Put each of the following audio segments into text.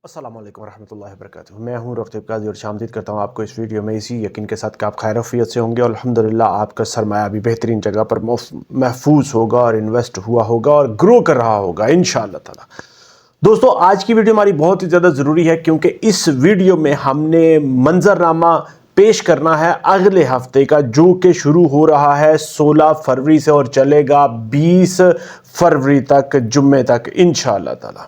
अस्सलाम वालेकुम रहमतुल्लाहि व बरकातुहू। मैं हूं रफ़ीक काजी और शामदीद करता हूं आपको इस वीडियो में इसी यकीन के साथ कि आप खैर-ओ-आफ़ियत से होंगे और अल्हम्दुलिल्लाह आपका सरमाया भी बेहतरीन जगह पर महफूज होगा और इन्वेस्ट हुआ होगा और ग्रो कर रहा होगा इंशाअल्लाह ताला। दोस्तों, आज की वीडियो हमारी बहुत ही ज़्यादा ज़रूरी है क्योंकि इस वीडियो में हमने मंजरनामा पेश करना है अगले हफ्ते का, जो कि शुरू हो रहा है 16 फरवरी से और चलेगा 20 फरवरी तक, जुम्मे तक इंशाअल्लाह ताला।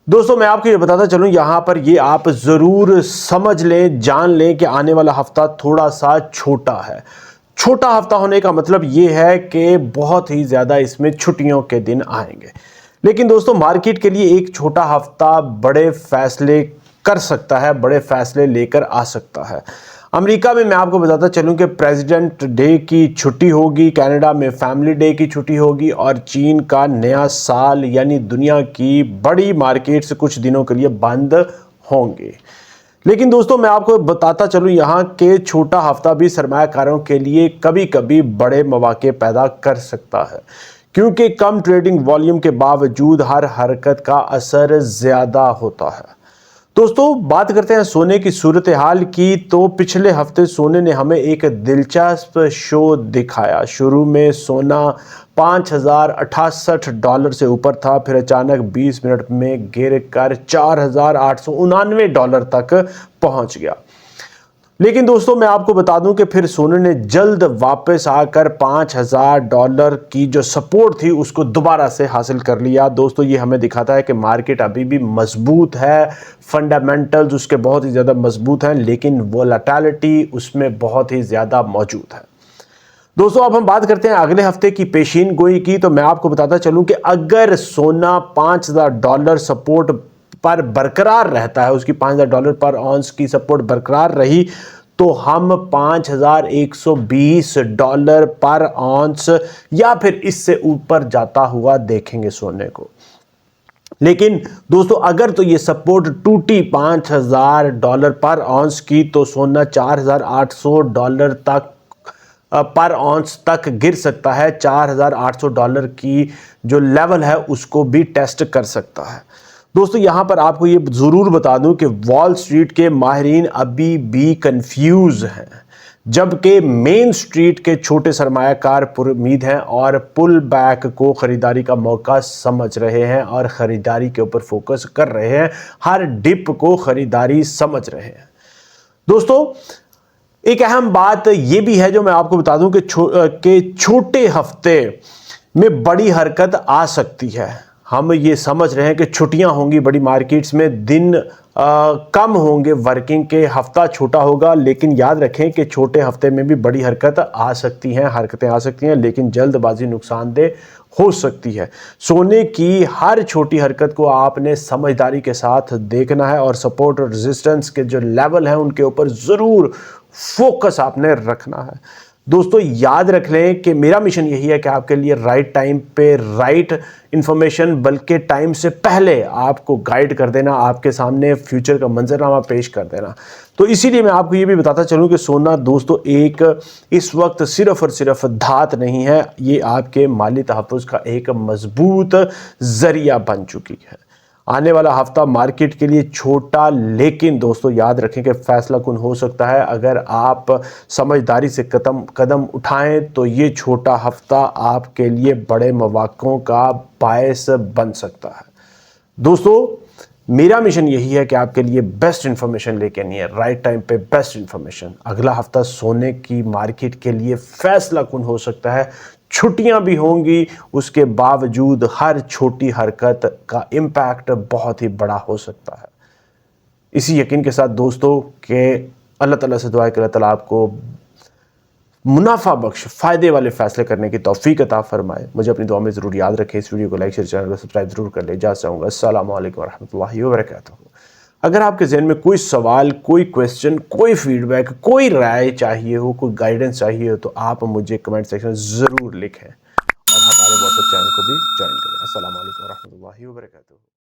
दोस्तों, मैं आपको ये बताता चलूं, यहां पर ये आप ज़रूर समझ लें, जान लें कि आने वाला हफ्ता थोड़ा सा छोटा है। छोटा हफ्ता होने का मतलब ये है कि बहुत ही ज़्यादा इसमें छुट्टियों के दिन आएंगे। लेकिन दोस्तों, मार्केट के लिए एक छोटा हफ्ता बड़े फैसले कर सकता है, बड़े फैसले लेकर आ सकता है। अमेरिका में मैं आपको बताता चलूं कि प्रेसिडेंट डे की छुट्टी होगी, कनाडा में फैमिली डे की छुट्टी होगी और चीन का नया साल यानी दुनिया की बड़ी मार्केट्स कुछ दिनों के लिए बंद होंगे। लेकिन दोस्तों, मैं आपको बताता चलूं, यहाँ के छोटा हफ्ता भी सरमायाकारों के लिए कभी कभी बड़े मौके पैदा कर सकता है, क्योंकि कम ट्रेडिंग वॉल्यूम के बावजूद हर हरकत का असर ज़्यादा होता है। दोस्तों, बात करते हैं सोने की सूरत हाल की, तो पिछले हफ्ते सोने ने हमें एक दिलचस्प शो दिखाया। शुरू में सोना $5068 से ऊपर था, फिर अचानक 20 मिनट में गिर कर $4899 तक पहुंच गया। लेकिन दोस्तों, मैं आपको बता दूं कि फिर सोने ने जल्द वापस आकर $5000 की जो सपोर्ट थी उसको दोबारा से हासिल कर लिया। दोस्तों, ये हमें दिखाता है कि मार्केट अभी भी मजबूत है, फंडामेंटल्स उसके बहुत ही ज़्यादा मजबूत हैं, लेकिन वोलेटिलिटी उसमें बहुत ही ज़्यादा मौजूद है। दोस्तों, अब हम बात करते हैं अगले हफ्ते की पेशीन गोई की, तो मैं आपको बताता चलूं कि अगर सोना $5000 सपोर्ट पर बरकरार रहता है, उसकी $5000 पर ऑन्स की सपोर्ट बरकरार रही, तो हम $5120 पर ऑन्स या फिर इससे ऊपर जाता हुआ देखेंगे सोने को। लेकिन दोस्तों, अगर तो ये सपोर्ट टूटी $5000 पर ऑन्स की, तो सोना $4800 तक पर ऑन्स तक गिर सकता है। $4800 की जो लेवल है उसको भी टेस्ट कर सकता है। दोस्तों, यहां पर आपको ये जरूर बता दूं कि वॉल स्ट्रीट के माहिरीन अभी भी कंफ्यूज हैं, जबकि मेन स्ट्रीट के छोटे सरमायाकार पुरुमीद हैं और पुल बैक को खरीदारी का मौका समझ रहे हैं और खरीदारी के ऊपर फोकस कर रहे हैं, हर डिप को खरीदारी समझ रहे हैं। दोस्तों, एक अहम बात यह भी है जो मैं आपको बता दूं कि छोटे हफ्ते में बड़ी हरकत आ सकती है। हम ये समझ रहे हैं कि छुट्टियां होंगी, बड़ी मार्केट्स में दिन कम होंगे, वर्किंग के हफ्ता छोटा होगा, लेकिन याद रखें कि छोटे हफ्ते में भी बड़ी हरकतें आ सकती हैं, लेकिन जल्दबाजी नुकसानदेह हो सकती है। सोने की हर छोटी हरकत को आपने समझदारी के साथ देखना है और सपोर्ट और रेजिस्टेंस के जो लेवल हैं उनके ऊपर ज़रूर फोकस आपने रखना है। दोस्तों, याद रख लें कि मेरा मिशन यही है कि आपके लिए राइट टाइम पे राइट इंफॉर्मेशन, बल्कि टाइम से पहले आपको गाइड कर देना, आपके सामने फ्यूचर का मंजरनामा पेश कर देना। तो इसीलिए मैं आपको ये भी बताता चलूं कि सोना दोस्तों एक इस वक्त सिर्फ और सिर्फ धात नहीं है, ये आपके माली तहफ़्फ़ुज़ का एक मजबूत जरिया बन चुकी है। आने वाला हफ्ता मार्केट के लिए छोटा, लेकिन दोस्तों याद रखें कि फैसला कुन हो सकता है। अगर आप समझदारी से कदम उठाएं तो ये छोटा हफ्ता आपके लिए बड़े मौक़ों का बायस बन सकता है। दोस्तों, मेरा मिशन यही है कि आपके लिए बेस्ट इंफॉर्मेशन लेके आनी है, राइट टाइम पे बेस्ट इंफॉर्मेशन। अगला हफ्ता सोने की मार्केट के लिए फैसला कुन हो सकता है। छुट्टियां भी होंगी, उसके बावजूद हर छोटी हरकत का इम्पैक्ट बहुत ही बड़ा हो सकता है। इसी यकीन के साथ दोस्तों कि अल्लाह ताला से दुआ है कि अल्लाह ताला आपको मुनाफा बख्श फ़ायदे वाले फैसले करने की तौफीक अता फरमाए। मुझे अपनी दुआ में ज़रूर याद रखें। इस वीडियो को लाइक, शेयर, चैनल को सब्सक्राइब जरूर कर ले। इजाज़त चाहूँगा। अस्सलामु अलैकुम रहमतुल्लाहि व बरकातुहू। अगर आपके ज़हन में कोई सवाल, कोई क्वेश्चन, कोई फीडबैक, कोई राय चाहिए हो, कोई गाइडेंस चाहिए हो, तो आप मुझे कमेंट सेक्शन में ज़रूर लिखें और हमारे व्हाट्सएप चैनल को भी ज्वाइन करें। अस्सलामु अलैकुम रहमतुल्लाहि व बरकातुहू।